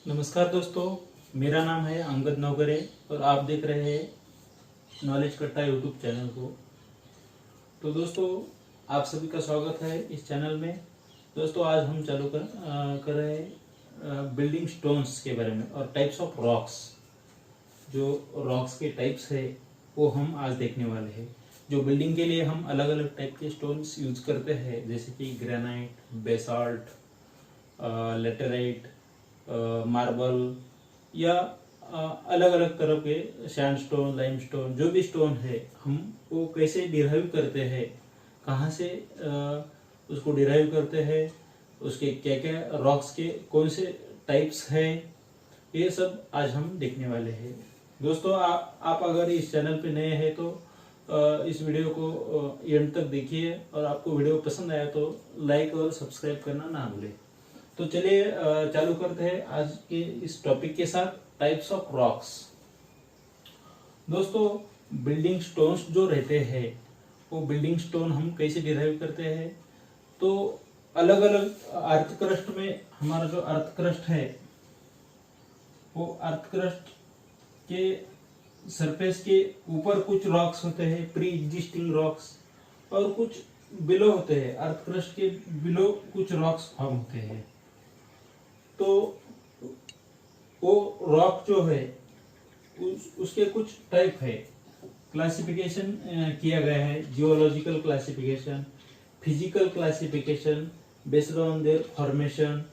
नमस्कार दोस्तों, मेरा नाम है अंगद नौगरे और आप देख रहे हैं नॉलेज कट्टा यूट्यूब चैनल को। तो दोस्तों, आप सभी का स्वागत है इस चैनल में। दोस्तों, आज हम चालू कर रहे हैं बिल्डिंग स्टोन्स के बारे में और टाइप्स ऑफ रॉक्स। जो रॉक्स के टाइप्स है वो हम आज देखने वाले हैं। जो बिल्डिंग के लिए हम अलग अलग टाइप के स्टोन्स यूज करते हैं, जैसे कि ग्रेनाइट, बेसाल्ट, लेटेराइट, मार्बल या अलग अलग तरह के सैंडस्टोन, लाइमस्टोन, जो भी स्टोन है हम वो कैसे डिराइव करते हैं, कहाँ से उसको डिराइव करते हैं, उसके क्या क्या रॉक्स के कौन से टाइप्स हैं, ये सब आज हम देखने वाले हैं। दोस्तों, आप अगर इस चैनल पे नए हैं तो इस वीडियो को एंड तक देखिए और आपको वीडियो पसंद आया तो लाइक और सब्सक्राइब करना ना भूलें। तो चलिए चालू करते हैं आज के इस टॉपिक के साथ, टाइप्स ऑफ रॉक्स। दोस्तों, बिल्डिंग स्टोन्स जो रहते हैं वो बिल्डिंग स्टोन हम कैसे डिराइव करते हैं, तो अलग अलग अर्थ क्रस्ट में हमारा जो अर्थ क्रस्ट है वो अर्थ क्रस्ट के सरफेस के ऊपर कुछ रॉक्स होते हैं, प्री एग्जिस्टिंग रॉक्स, और कुछ बिलो होते हैं। अर्थ क्रस्ट के बिलो कुछ रॉक्स फॉर्म होते हैं। तो वो रॉक जो है उसके कुछ टाइप है, क्लासिफिकेशन किया गया है। Geological classification, physical classification based on their formation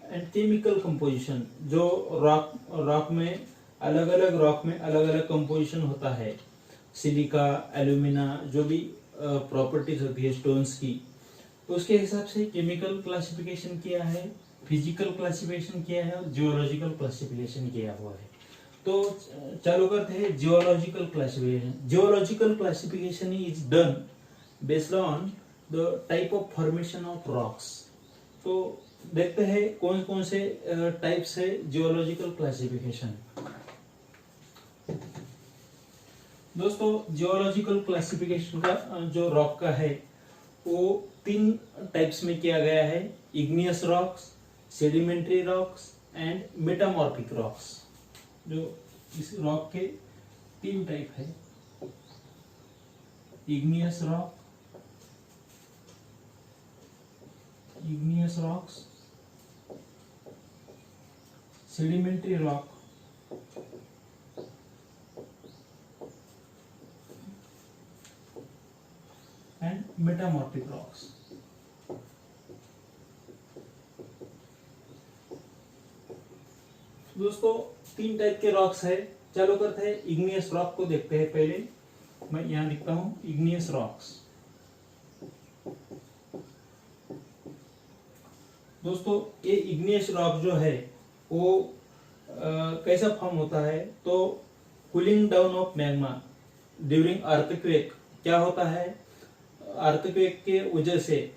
and chemical composition. जो रॉक में अलग अलग कंपोजिशन होता है, सिलिका, एल्यूमिना, जो भी प्रॉपर्टीज होती है स्टोन्स की, तो उसके हिसाब से केमिकल क्लासिफिकेशन किया है, फिजिकल क्लासिफिकेशन किया है और जियोलॉजिकल क्लासिफिकेशन किया हुआ है। तो चालू करते हैं geological classification. Geological classification is done based on the type of formation of rocks. तो देखते हैं कौन कौन से टाइप्स है जियोलॉजिकल क्लासिफिकेशन। दोस्तों, जियोलॉजिकल क्लासिफिकेशन का जो रॉक का है वो 3 टाइप्स में किया गया है: igneous rocks, sedimentary rocks and metamorphic rocks. जो इस रॉक के 3 टाइप है: igneous rocks, sedimentary rock and metamorphic rocks. दोस्तों, 3 टाइप के रॉक्स है। चलो करते हैं इग्नियस रॉक को देखते हैं। पहले मैं यहां लिखता हूं इग्नियस रॉक्स। दोस्तों, ये इग्नियस रॉक जो है वो कैसा फॉर्म होता है, तो cooling down of magma during earthquake. क्या होता है, अर्थक्वेक के वजह से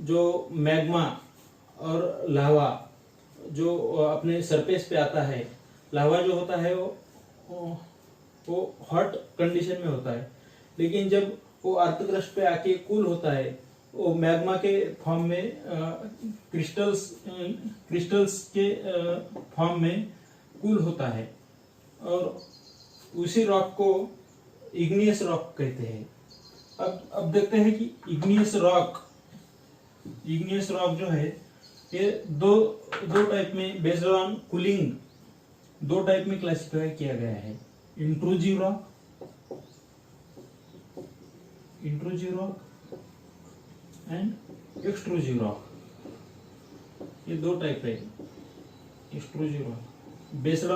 जो मैग्मा और लावा जो अपने सरफेस पे आता है, लावा जो होता है वो हॉट कंडीशन में होता है, लेकिन जब वो अर्थ क्रस्ट पे आके कूल होता है वो मैग्मा के फॉर्म में क्रिस्टल्स के फॉर्म में कूल होता है, और उसी रॉक को इग्नियस रॉक कहते हैं। अब देखते हैं कि इग्नियस रॉक जो है ये दो टाइप में बेस्ड ऑन कूलिंग 2 टाइप में क्लासिफाई किया गया है: intrusive rock and extrusive rock. ये 2 टाइप है। Extrusive rock based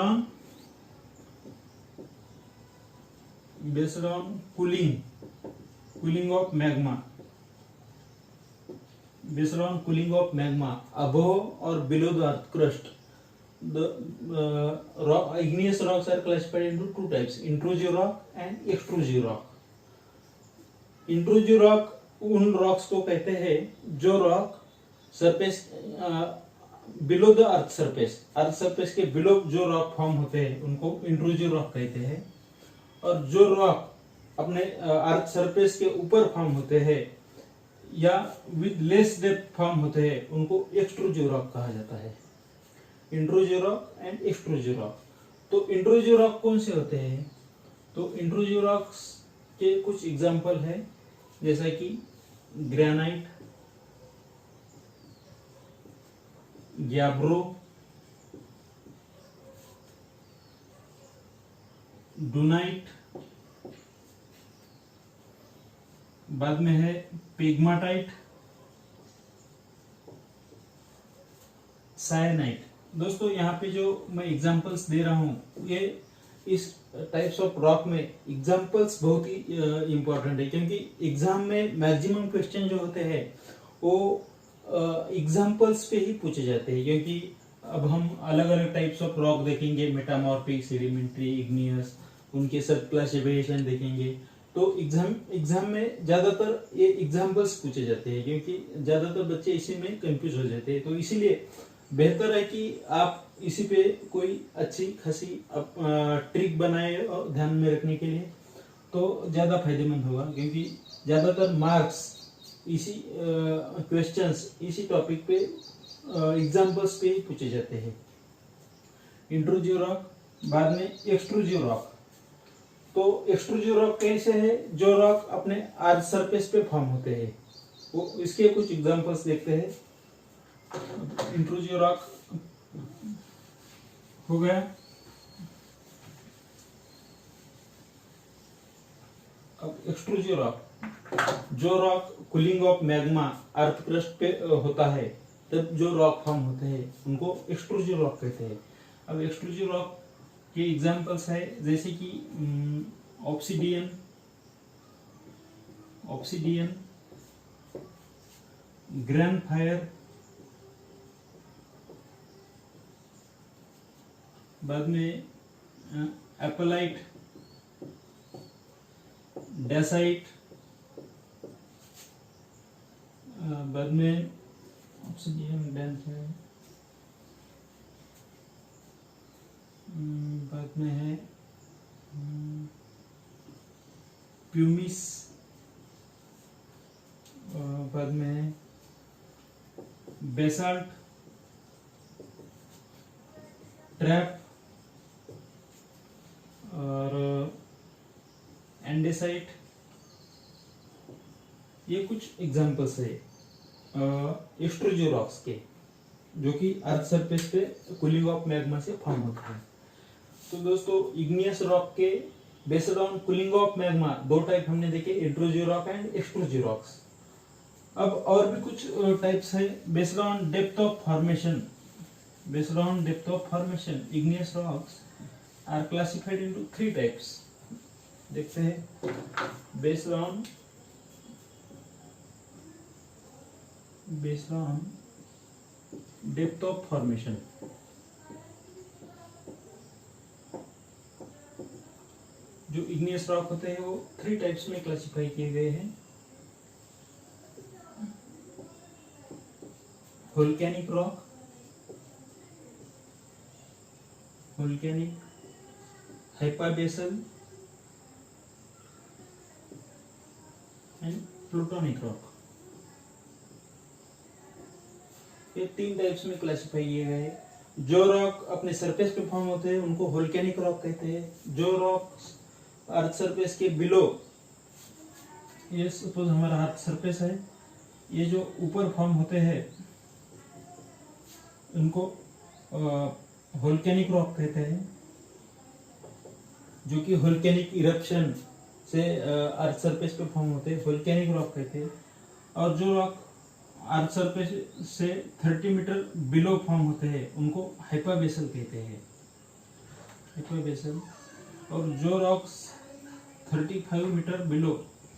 on cooling of magma, based on cooling of magma above or below the earth crust. The igneous rocks are classified into 2 types: intrusive rock and extrusive rock. Intrusive rock उन rocks को कहते हैं जो rock surface below the earth surface के below जो rock form होते हैं उनको इंट्रूसिव रॉक कहते हैं, और जो रॉक अपने अर्थ सरफेस के ऊपर फॉर्म होते हैं या विद लेस डेप्थ फॉर्म होते हैं उनको एक्सट्रूसिव रॉक कहा जाता है। Intrusive rock and extrusive rock. तो इंट्रूसिव रॉक कौन से होते हैं? तो इंट्रूसिव रॉक्स के कुछ एग्जाम्पल है, जैसा कि ग्रेनाइट, गैब्रो, डूनाइट, बाद में है पिग्माटाइट, सायनाइट। दोस्तों यहाँ पे जो मैं एग्जांपल्स दे रहा हूँ, ये इस टाइप्स ऑफ रॉक में एग्जांपल्स बहुत ही इम्पोर्टेंट है, क्योंकि एग्जाम में मैक्सिमम क्वेश्चन जो होते हैं वो एग्जांपल्स पे ही पूछे जाते हैं। क्योंकि अब हम अलग अलग टाइप्स ऑफ रॉक देखेंगे, मेटामॉर्फिक, सेडिमेंट्री, इग्नियस, उनके सब क्लासिफिकेशन देखेंगे। तो एग्जाम में ज्यादातर ये एग्जांपल्स पूछे जाते हैं, क्योंकि ज्यादातर बच्चे इसी में कंफ्यूज हो जाते हैं। तो इसीलिए बेहतर है कि आप इसी पे कोई अच्छी खासी ट्रिक बनाए और ध्यान में रखने के लिए, तो ज्यादा फायदेमंद होगा। क्योंकि ज्यादातर मार्क्स इसी क्वेश्चंस इसी टॉपिक पे एग्जांपल्स पे ही पूछे जाते हैं। इंट्रूसिव रॉक, बाद में एक्सट्रूसिव रॉक। तो एक्सट्रूसिव रॉक कैसे है? जो रॉक अपने आर्च सरफेस पे फॉर्म होते हैं, वो इसके कुछ एग्जांपल्स देखते हैं। इंट्रूसिव रॉक हो गया। अब एक्सट्रूसिव रॉक, जो rock cooling of magma earth crust पे होता है, तब जो रॉक फॉर्म होते हैं उनको एक्सट्रूसिव रॉक कहते हैं। अब एक्सट्रूसिव रॉक के एग्जांपल्स है, जैसे कि ऑब्सिडियन, ग्रैंड फायर, बाद में एपलाइट, डेसाइट, बाद में ऑब्सिडियन, ग्रैंड फायर, बाद में है प्यूमिस, बाद में है बेसाल्ट, ट्रैप और एंडेसाइट। ये कुछ एग्जांपल्स है एक्सट्रूसिव रॉक्स के, जो कि अर्थ सरफेस पे कूलिंग ऑफ मैग्मा से फॉर्म होते हैं। तो दोस्तों, इग्नियस रॉक के based on cooling of magma दो टाइप हमने देखे, intrusive rock and extrusive rocks. अब और भी कुछ टाइप्स है based on depth of formation. Igneous rocks are classified into 3 types. देखते हैं, based on depth of formation. जो इग्नियस रॉक होते हैं वो 3 टाइप्स में क्लासिफाई किए गए हैं। Volcanic rock, hypabyssal and plutonic rock. ये 3 टाइप्स में क्लासिफाई किए गए हैं। जो रॉक अपने सरफेस पे फॉर्म होते हैं उनको वोल्केनिक रॉक कहते हैं। जो रॉक अर्थ सरफेस के बिलो, ये सपोज हमारा अर्थ सरफेस है, ये जो ऊपर फॉर्म होते हैं उनको वोल्केनिक रॉक कहते हैं, जो कि वोल्केनिक इरप्शन से अर्थ सरफेस पे फॉर्म होते हैं, वोल्केनिक रॉक कहते हैं। और जो रॉक अर्थ सरफेस से 30 मीटर बिलो फॉर्म होते हैं उनको हाइपरबेसल कहते हैं, हाइपरबेसल। और जो rocks 35 metre below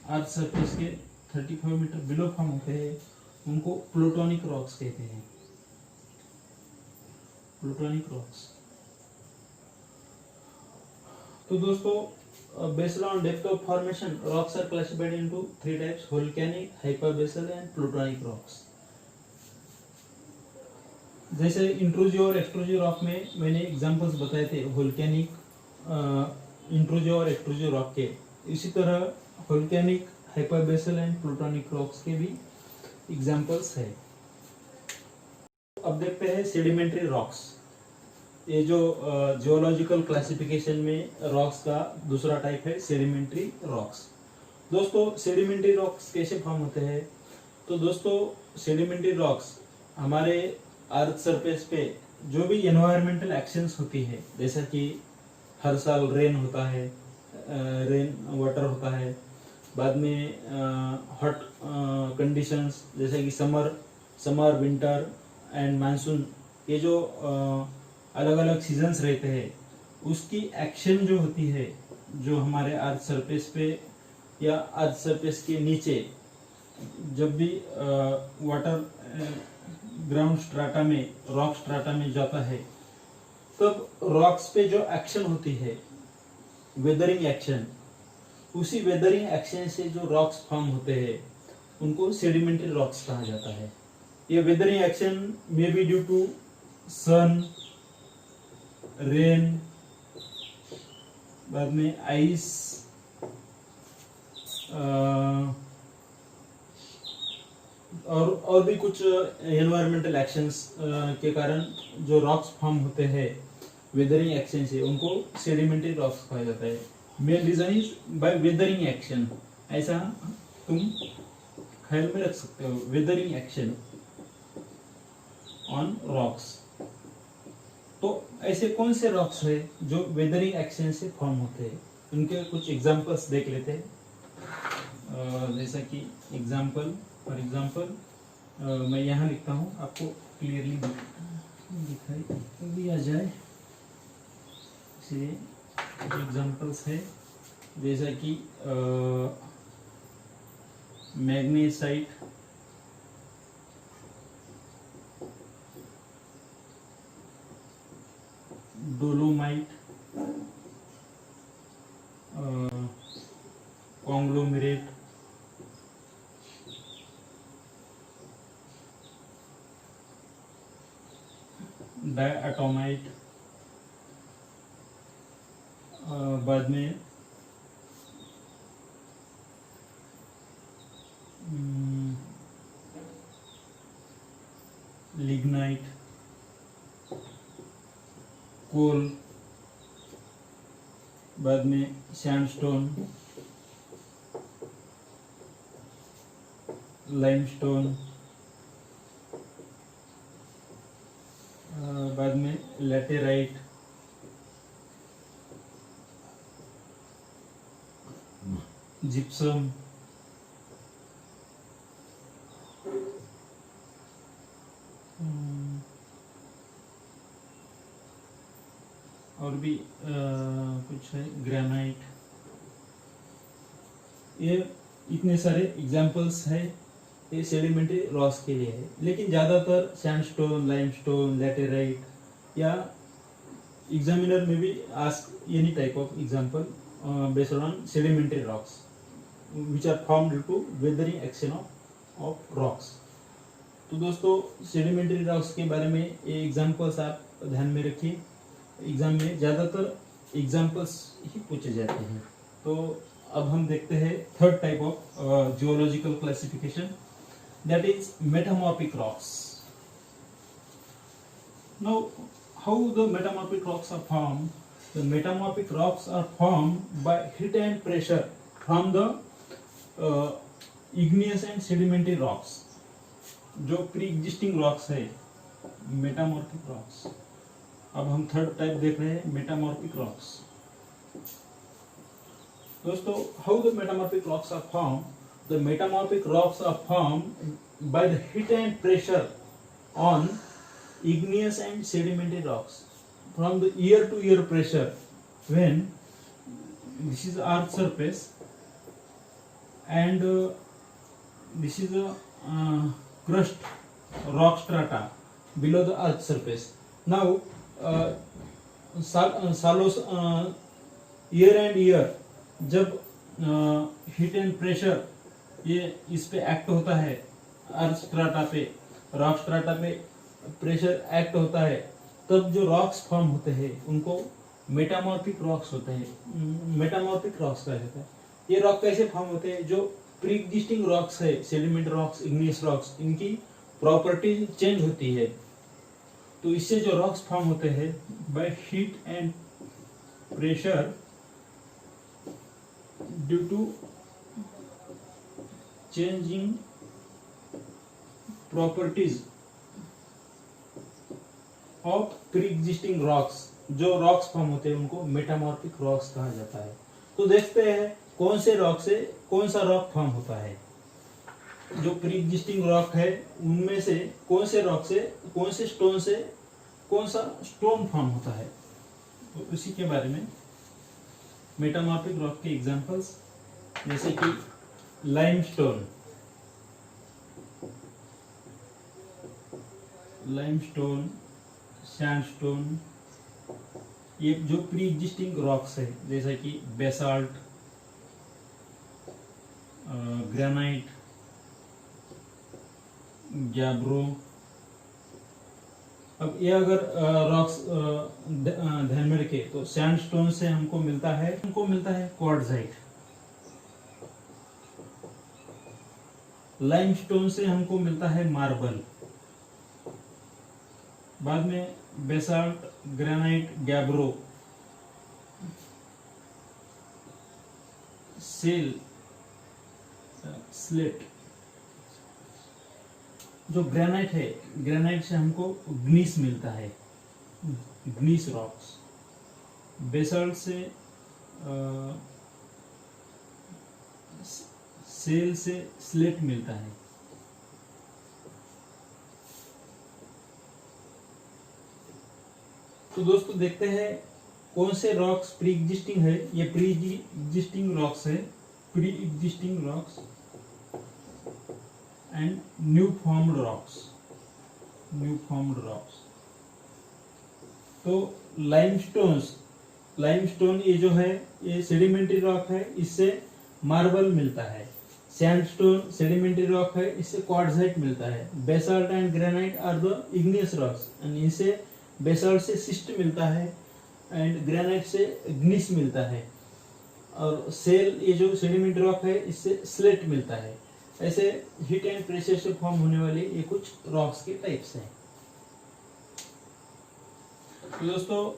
earth surface के 35 मीटर बिलो फॉर्म होते हैं उनको प्लूटोनिक रॉक्स कहते हैं, प्लूटोनिक रॉक्स। तो दोस्तों, based on depth of formation rocks are classified into 3 types, volcanic, hypabyssal and plutonic rocks. जैसे इंट्रूसिव और एक्सट्रूसिव रॉक में मैंने एग्जांपल्स बताए थे वोल्केनिक, इंट्रूसिव और एक्सट्रूसिव रॉक के, इसी तरह volcanic, hypabyssal and plutonic rocks के भी एग्जांपल्स है। अब देखते हैं सेडिमेंट्री रॉक्स। ये जो जियोलॉजिकल क्लासिफिकेशन में रॉक्स का दूसरा टाइप है सेडिमेंट्री रॉक्स। दोस्तों सेडिमेंट्री रॉक्स कैसे फॉर्म होते हैं? तो दोस्तों सेडिमेंट्री रॉक्स हमारे अर्थ सरफेस पे जो भी एनवायरमेंटल एक्शंस होती है, जैसा कि हर साल रेन होता है, रेन वाटर होता है, बाद में हॉट कंडीशंस जैसे कि समर विंटर एंड मानसून, ये जो अलग अलग सीजन्स रहते हैं उसकी एक्शन जो होती है, जो हमारे अर्थ सरफेस पे या अर्थ सरफेस के नीचे जब भी वाटर ग्राउंड स्ट्राटा में, रॉक स्ट्राटा में जाता है, तब रॉक्स पे जो एक्शन होती है वेदरिंग एक्शन, उसी वेदरिंग एक्शन से जो रॉक्स फॉर्म होते हैं उनको सेडिमेंट्री रॉक्स कहा जाता है। ये weathering action may be due to sun, rain, बाद में आइस, और भी कुछ एनवायरमेंटल एक्शंस के कारण जो रॉक्स फॉर्म होते हैं वेदरिंग एक्शन से, उनको सेडिमेंट्री रॉक्स कहा जाता है। Main reason is by weathering action, ऐसा तुम ख्याल में रख सकते हो, वेदरिंग एक्शन ऑन रॉक्स। तो ऐसे कौन से रॉक्स है जो वेदरिंग एक्शन से फॉर्म होते हैं, उनके कुछ एग्जांपल्स देख लेते हैं। जैसा कि एग्जांपल, फॉर एग्जांपल मैं यहाँ लिखता हूँ, आपको क्लियरली दिखाई भी आ जाए, इसलिए एग्जांपल्स है जैसा कि मैग्नेसाइट, डोलोमाइट, कॉन्ग्लोमेरेट, डायटोमाइट, बाद में लिग्नाइट, कोल, बाद में सैंडस्टोन, लाइमस्टोन, बाद में लैटेराइट, जिप्सम, और भी कुछ है, ग्रेनाइट। ये इतने सारे एग्जांपल्स है, ये सेडिमेंट्री रॉक्स के लिए है। लेकिन ज़्यादातर सैंडस्टोन, लाइमस्टोन, लैटेराइट, या एग्जामिनर में भी ask any type of example based on sedimentary rocks which are formed due to weathering action of rocks। तो दोस्तों सेडिमेंट्री रॉक्स के बारे में ये एग्जांपल्स आप ध्यान में रखिए, एग्जाम में ज़्यादातर एग्जांपल्स ही पूछे जाते हैं। तो अब हम देखते हैं third type of geological classification, that is metamorphic rocks. Now how the metamorphic rocks are formed? The metamorphic rocks are formed by heat and pressure from the igneous and sedimentary rocks। जो pre existing rocks है, metamorphic rocks. अब हम third type देख रहे हैं, metamorphic rocks. दोस्तों how the metamorphic rocks are formed? The metamorphic rocks are formed by the heat and pressure on igneous and sedimentary rocks from the year to year pressure when this is earth surface and this is a crust rock strata below the earth surface। Now सालों year and year जब heat and pressure ये इस पे act होता है, अर्थ strata पे, rock strata पे pressure act होता है, तब जो रॉक्स फॉर्म होते हैं उनको मेटामॉर्फिक रॉक्स होते हैं, मेटामॉर्फिक रॉक्स कहा जाता है। ये रॉक कैसे फॉर्म होते हैं? जो प्री एग्जिस्टिंग रॉक्स है, सेडिमेंट रॉक्स, इग्नियस रॉक्स, इनकी प्रॉपर्टी चेंज होती है, तो इससे जो रॉक्स फॉर्म होते हैं by heat and pressure due to changing properties of pre-existing rocks। जो रॉक्स फॉर्म होते हैं उनको मेटामॉर्फिक रॉक्स कहा जाता है। तो देखते हैं कौन से रॉक से कौन सा रॉक फॉर्म होता है। जो प्री एग्जिस्टिंग रॉक है उनमें से कौन से रॉक से कौन से स्टोन से कौन सा स्टोन फॉर्म होता है, तो उसी के बारे में मेटामॉर्फिक रॉक के एग्जांपल्स जैसे कि लाइमस्टोन, सैंडस्टोन, ये जो प्री एग्जिस्टिंग रॉक्स है जैसे कि बेसाल्ट, ग्रेनाइट, गैब्रो। अब ये अगर रॉक्स ध्यान में रखे तो सैंडस्टोन से हमको मिलता है क्वार्ट्जाइट, लाइमस्टोन से हमको मिलता है मार्बल, बाद में basalt, granite, gabbro, shale, slate. जो ग्रेनाइट है, ग्रेनाइट से हमको ग्नीस मिलता है, ग्नीस रॉक्स। बेसाल्ट से सेल से स्लेट मिलता है। तो दोस्तों देखते हैं कौन से रॉक्स प्री एग्जिस्टिंग है। ये प्री एग्जिस्टिंग रॉक्स है, pre existing rocks and new formed rocks. तो लाइमस्टोन ये जो है ये सेडिमेंट्री रॉक है, इससे मार्बल मिलता है। सैंडस्टोन सेडिमेंट्री रॉक है, इससे क्वार्ट्जाइट मिलता है। Basalt and granite are the igneous rocks and इनसे बेसाल्ट से सिस्ट मिलता है एंड ग्रेनाइट से ग्नीस मिलता है। और सेल ये जो सेडिमेंट्री रॉक है इससे स्लेट मिलता है। ऐसे हीट एंड प्रेशर से फॉर्म होने वाले ये कुछ रॉक्स के टाइप्स हैं। तो दोस्तों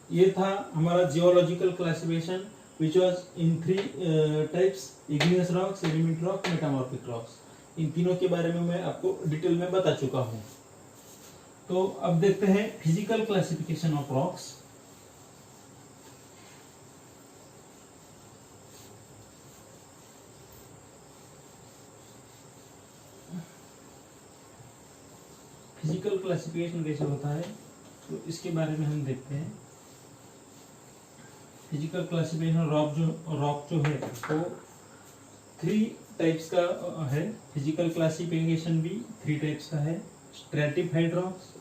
ये था हमारा geological classification which was in 3 types: igneous rock, sedimentary rock, metamorphic rocks। इन तीनों के बारे में मैं आपको डिटेल में बता चुका हूँ। तो अब देखते हैं physical classification of rocks. Physical classification कैसे होता है तो इसके बारे में हम देखते हैं। फिजिकल क्लासिफिकेशन रॉक जो है वो 3 टाइप्स का है। फिजिकल क्लासिफिकेशन भी 3 टाइप्स का है। स्ट्रैटिफाइड रॉक्स,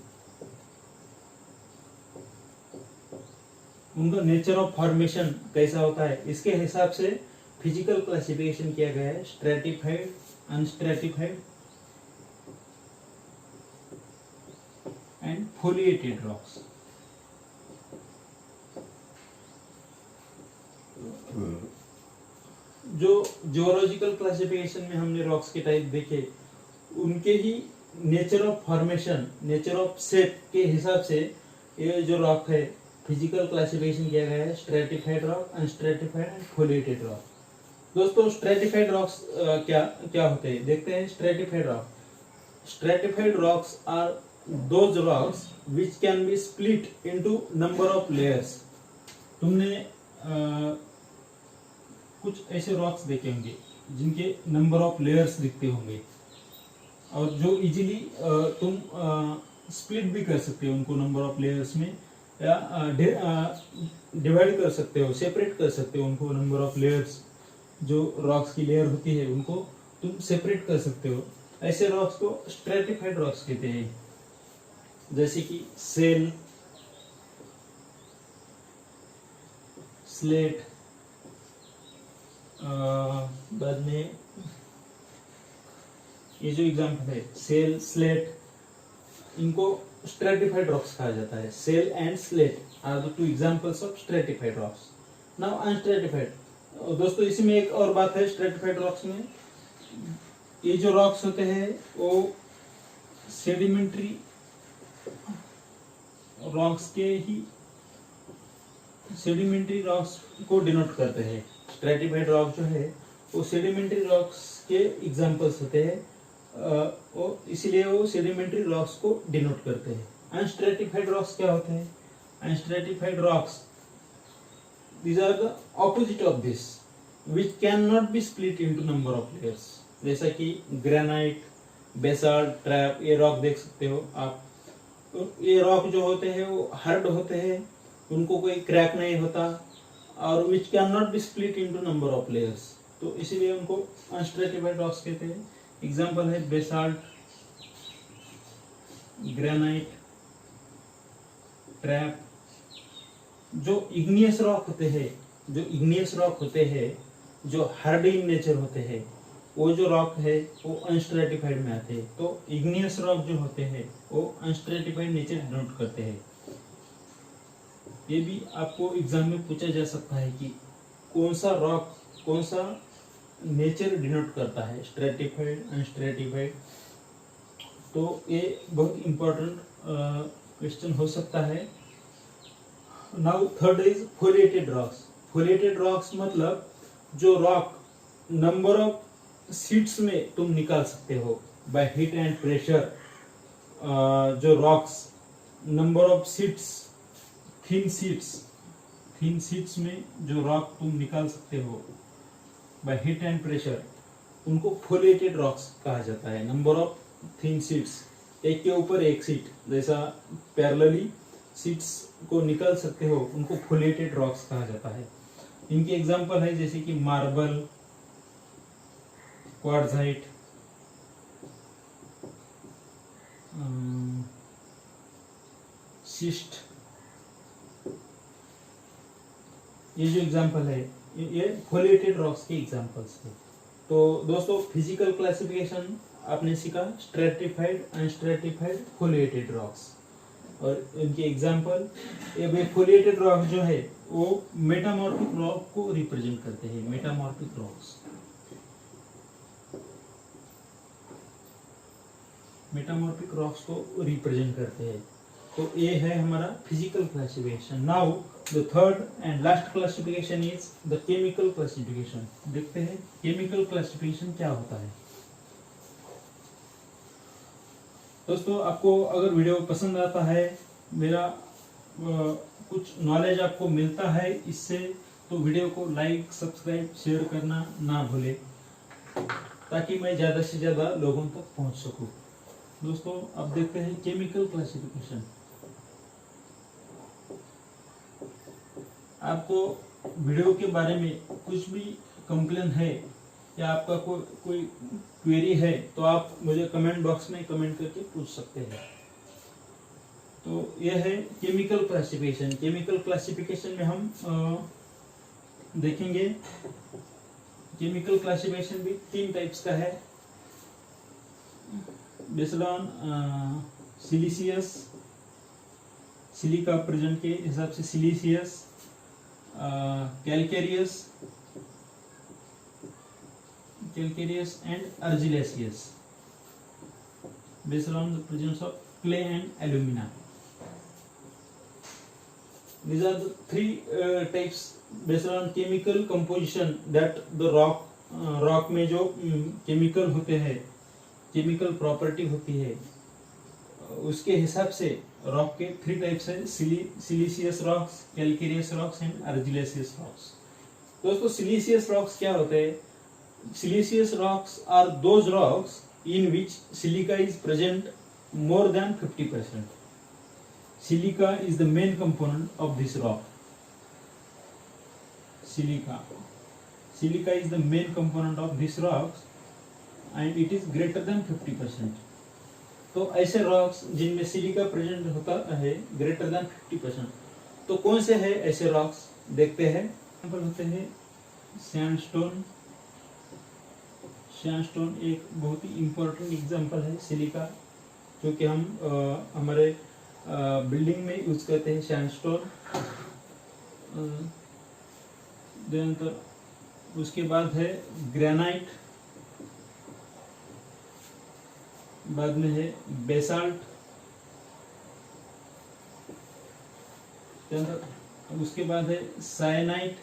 उनका नेचर ऑफ फॉर्मेशन कैसा होता है इसके हिसाब से फिजिकल क्लासिफिकेशन किया गया है। Stratified, unstratified and foliated rocks. जो जियोलॉजिकल क्लासिफिकेशन में हमने रॉक्स के टाइप देखे, उनके ही nature of formation, nature of shape के हिसाब से ये जो रॉक है फिजिकल क्लासिफिकेशन किया गया है। Stratified rock, unstratified and foliated rock. दोस्तों स्ट्रैटिफाइड रॉक्स क्या होते हैं देखते हैं। Stratified rocks are those rocks which can be split into number of layers. तुमने कुछ ऐसे रॉक्स देखे होंगे जिनके नंबर ऑफ लेयर्स दिखते होंगे और जो इजीली तुम स्प्लिट भी कर सकते हो उनको नंबर ऑफ लेयर्स में, या डिवाइड कर सकते हो, सेपरेट कर सकते हो उनको नंबर ऑफ लेयर्स। जो रॉक्स की लेयर होती है उनको तुम सेपरेट कर सकते हो। ऐसे रॉक्स को स्ट्रैटिफाइड रॉक्स कहते हैं, जैसे कि सेल, स्लेट, बाद में ये जो एग्जाम्पल है सेल, स्लेट, इनको स्ट्रैटिफाइड रॉक्स कहा जाता है। Shale and slate are the 2 examples of stratified rocks. Now unstratified. दोस्तों इसमें एक और बात है स्ट्रैटिफाइड रॉक्स में, ये जो रॉक्स होते हैं वो सेडिमेंट्री रॉक्स के ही सेडिमेंट्री रॉक्स को डिनोट करते हैं। स्ट्रेटिफाइड रॉक जो है वो सेडिमेंट्री रॉक्स के एग्जांपल्स होते हैं, इसीलिए वो सेडिमेंट्री रॉक्स को डिनोट करते हैं। अनस्ट्रेटिफाइड रॉक्स क्या होते हैं? अनस्ट्रेटिफाइड rocks, these are the opposite of this, which cannot be split into number of layers। जैसा कि ग्रेनाइट, बेसाल्ट, ट्रैप, ये रॉक देख सकते हो आप। तो ये रॉक जो होते हैं वो हार्ड होते हैं, उनको कोई क्रैक नहीं होता, और which cannot be split into number of layers, तो इसीलिए उनको अनस्ट्रेटिफाइड रॉक्स कहते हैं। एग्जाम्पल है बेसाल्ट, ग्रेनाइट, ट्रैप। जो इग्नियस रॉक होते हैं, जो हार्ड इन नेचर होते हैं, वो जो रॉक है वो अनस्ट्रेटिफाइड में आते हैं। तो इग्नियस रॉक जो होते हैं वो अनस्ट्रेटिफाइड नेचर डिनोट करते हैं। ये भी आपको एग्जाम में पूछा जा सकता है कि कौन सा रॉक कौन सा नेचर डिनोट करता है, स्ट्रेटिफाइड, अनस्ट्रेटिफाइड। तो ये बहुत इंपॉर्टेंट क्वेश्चन हो सकता है। Now third is foliated rocks. Foliated rocks मतलब जो रॉक नंबर ऑफ शीट्स में तुम निकाल सकते हो बाय हीट एंड प्रेशर। जो rocks number of sheets, thin sheets में जो रॉक तुम निकाल सकते हो बाय हीट एंड प्रेशर, उनको फोलिएटेड रॉक्स कहा जाता है। नंबर ऑफ थिन शीट्स, एक के ऊपर एक शीट जैसा पैरेलली शीट्स को निकाल सकते हो, उनको फोलिएटेड रॉक्स कहा जाता है। इनके एग्जांपल है जैसे कि मार्बल, क्वार्ट्जाइट, शिस्ट। ये जो एग्जांपल है ये फोलिएटेड रॉक्स के एग्जांपल्स है। तो दोस्तों फिजिकल क्लासिफिकेशन आपने सीखा, स्ट्रेटिफाइड, अनस्ट्रेटिफाइड, फोलिएटेड रॉक्स, और इनके एग्जांपल। ये फोलिएटेड रॉक जो है वो मेटामॉर्फिक रॉक को रिप्रेजेंट करते हैं। मेटामॉर्फिक रॉक्स, मेटामॉर्फिक रॉक्स को रिप्रेजेंट करते हैं। तो ये है हमारा physical classification. Now the third and last classification is the chemical classification. देखते हैं केमिकल क्लासिफिकेशन क्या होता है। दोस्तों आपको अगर वीडियो पसंद आता है, मेरा कुछ नॉलेज आपको मिलता है इससे, तो वीडियो को लाइक, सब्सक्राइब, शेयर करना ना भूले, ताकि मैं ज़्यादा से ज़्यादा लोगों तक पहुंच सकूं। दोस्तों अब देखते हैं केमिकल क्लासिफिकेशन। आपको वीडियो के बारे में कुछ भी कंप्लेन है या आपका कोई क्वेरी है तो आप मुझे कमेंट बॉक्स में कमेंट करके पूछ सकते हैं। तो यह है केमिकल क्लासिफिकेशन। केमिकल क्लासिफिकेशन में हम देखेंगे केमिकल क्लासिफिकेशन भी 3 टाइप्स का है। Based on siliceous, silica present के हिसाब से siliceous, calcareous and argillaceous, based on the presence of clay and alumina. These are the 3 types based on chemical composition that the rock में जो chemical होते हैं, chemical property होती है, उसके हिसाब से रॉक के 3 टाइप्स है। Siliceous rocks, calcareous rocks and argillaceous rocks. दोस्तों सिलिशियस रॉक्स क्या होते हैं? Siliceous rocks are those rocks in which silica is present more than 50%. Silica is the main component of this rock. Silica is the main component of this rocks and it is greater than 50%. तो ऐसे rocks जिनमें silica present होता है greater than 50%, तो कौन से है ऐसे रॉक्स देखते हैं। एग्जांपल होते हैं सैंडस्टोन। सैंडस्टोन एक बहुत ही इम्पोर्टेंट एग्जांपल है सिलिका, जो कि हम हमारे बिल्डिंग में यूज करते हैं सैंडस्टोन। उसके बाद है ग्रेनाइट, बाद में है बेसाल्ट, उसके बाद है साइनाइट,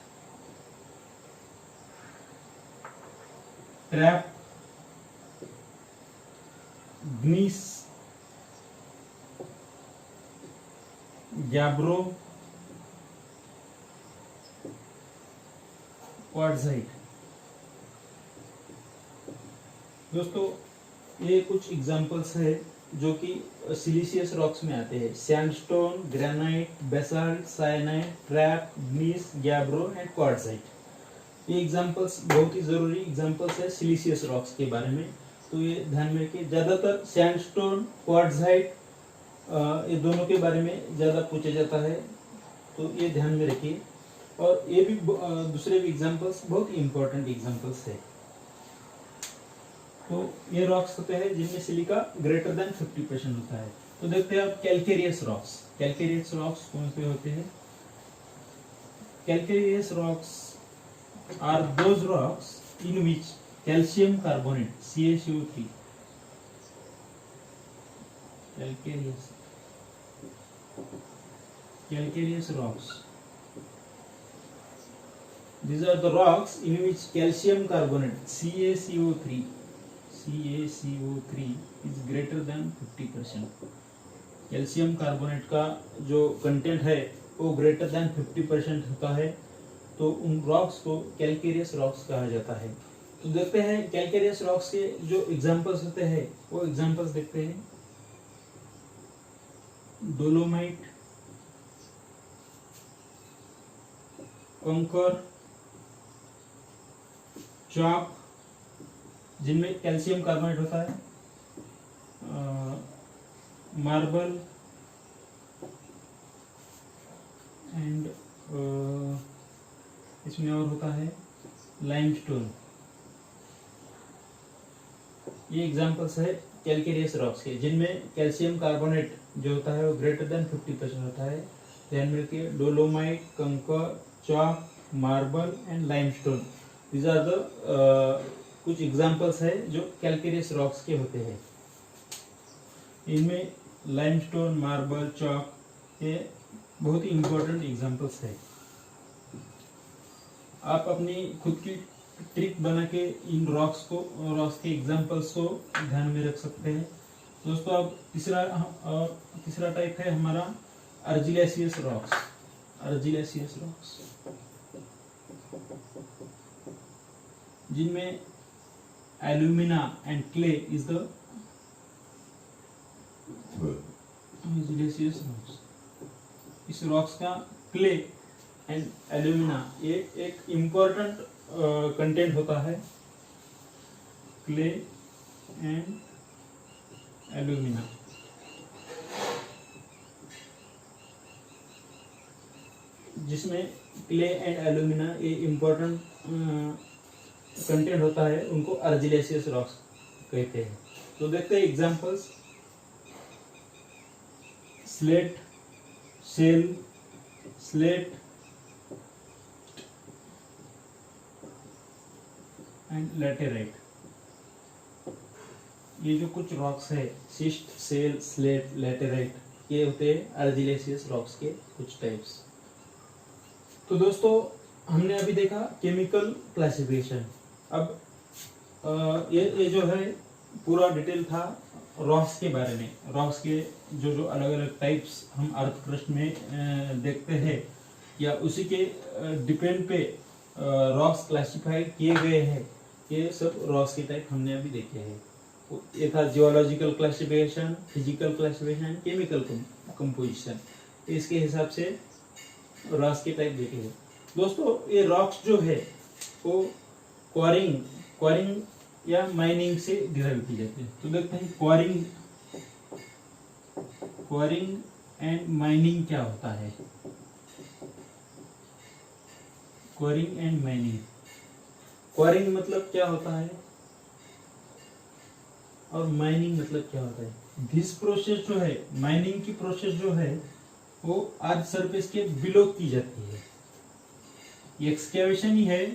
ट्रैप, ग्नीस, गैब्रो, क्वार्ट्जाइट। दोस्तों ये कुछ एग्जांपल्स है जो कि सिलिशियस रॉक्स में आते हैं। Sandstone, granite, basalt, syenite, trap, gneiss, gabbro and quartzite. ये एग्जांपल्स बहुत ही जरूरी एग्जांपल्स है सिलिशियस रॉक्स के बारे में, तो ये ध्यान में रखिए। ज्यादातर सैंडस्टोन, क्वार्ट्जाइट ये दोनों के बारे में ज्यादा पूछा जाता है, तो ये ध्यान में रखिए। और ये भी दूसरे भी एग्जांपल्स बहुत ही इंपॉर्टेंट एग्जांपल्स है। तो ये रॉक्स होते हैं जिनमें सिलिका ग्रेटर देन 50% होता है। तो देखते हैं अब कैल्केरियस रॉक्स। कैल्केरियस रॉक्स कौन से होते हैं? Calcareous rocks are those rocks in which calcium carbonate CaCO3 calcareous rocks. These are the rocks in which calcium carbonate CaCO3 is greater than 50%. Calcium carbonate का जो कंटेंट है वो greater than 50% होता है, तो उन रॉक्स को कैल्केरियस रॉक्स कहा जाता है। तो देखते हैं कैल्केरियस रॉक्स के जो एग्जांपल्स होते हैं वो एग्जांपल्स देखते हैं। डोलोमाइट, कंकर, चॉक जिनमें कैल्शियम कार्बोनेट होता है, मार्बल एंड इसमें और होता है लाइमस्टोन। ये एग्जांपल्स है कैल्केरियस रॉक्स के जिनमें कैल्शियम कार्बोनेट जो होता है वो ग्रेटर देन 50% होता है। ध्यान में रखिए, dolomite, kankar, chalk, marble and limestone, these are the कुछ एग्जांपल्स है जो कैल्केरियस रॉक्स के होते हैं। इनमें लाइमस्टोन, मार्बल, चॉक ये बहुत ही इंपॉर्टेंट एग्जांपल्स है। आप अपनी खुद की ट्रिक बना के इन रॉक्स के एग्जांपल्स को ध्यान में रख सकते हैं। दोस्तों अब तीसरा टाइप है हमारा अर्जिलेसियस रॉक्स। अर्जिलेसियस रॉक्स जिनमें alumina and clay is the argillaceous rocks. इस रॉक्स का क्ले एंड एल्यूमिना ये एक इम्पोर्टेंट कंटेंट होता है, क्ले एंड एल्यूमिना। जिसमें क्ले एंड एल्यूमिना ये इम्पोर्टेंट कंटेंट होता है, उनको अर्जिलेसियस रॉक्स कहते हैं। तो देखते हैं examples. Slate, shale, slate and laterite. ये जो कुछ रॉक्स है, शिस्ट, शेल, स्लेट, लैटेराइट, ये होते हैं अर्जिलेसियस रॉक्स के कुछ टाइप्स। तो दोस्तों हमने अभी देखा केमिकल क्लासिफिकेशन। अब ये जो है पूरा डिटेल था रॉक्स के बारे में। रॉक्स के जो अलग अलग टाइप्स हम अर्थ क्रस्ट में देखते हैं या उसी के डिपेंड पे रॉक्स क्लासिफाइड किए गए हैं, ये सब रॉक्स के टाइप हमने अभी देखे हैं। ये था geological classification, physical classification, chemical composition. इसके हिसाब से रॉक्स के टाइप देखे हैं। दोस्तों ये रॉक्स जो है वो क्वारिंग या माइनिंग से डिराइव की जाती है। तो देखते हैं क्वारिंग एंड माइनिंग क्या होता है। क्वारिंग एंड माइनिंग, क्वारिंग मतलब क्या होता है और माइनिंग मतलब क्या होता है। दिस प्रोसेस जो है, माइनिंग की प्रोसेस जो है वो अर्थ सरफेस के बिलो की जाती है। एक्सकेवेशन ही है,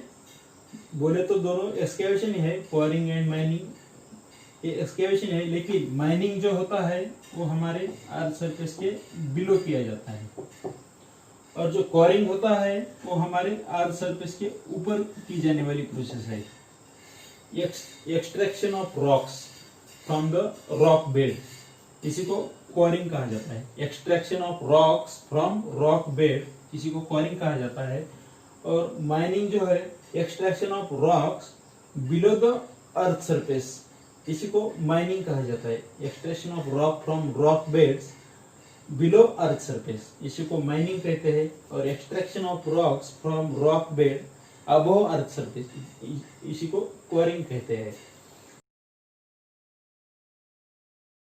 बोले तो दोनों एक्सकेवेशन ही है, क्वारिंग एंड माइनिंग ये एक्सकेवेशन है, लेकिन माइनिंग जो होता है वो हमारे अर्थ सरफेस के बिलो किया जाता है। और जो कोरिंग होता है वो हमारे अर्थ सरफेस के ऊपर की जाने वाली प्रोसेस है। Extraction of rocks from the rock bed, इसी को कोरिंग कहा जाता है। Extraction of rocks from rock bed, इसी को कोरिंग कहा जाता है। और माइनिंग जो है, extraction of rocks below the earth surface, इसी को माइनिंग कहा जाता है। Extraction of rock from rock beds below earth surface, इसी को माइनिंग कहते हैं। और extraction of rocks from rock bed above earth surface, इसी को कोरिंग कहते हैं।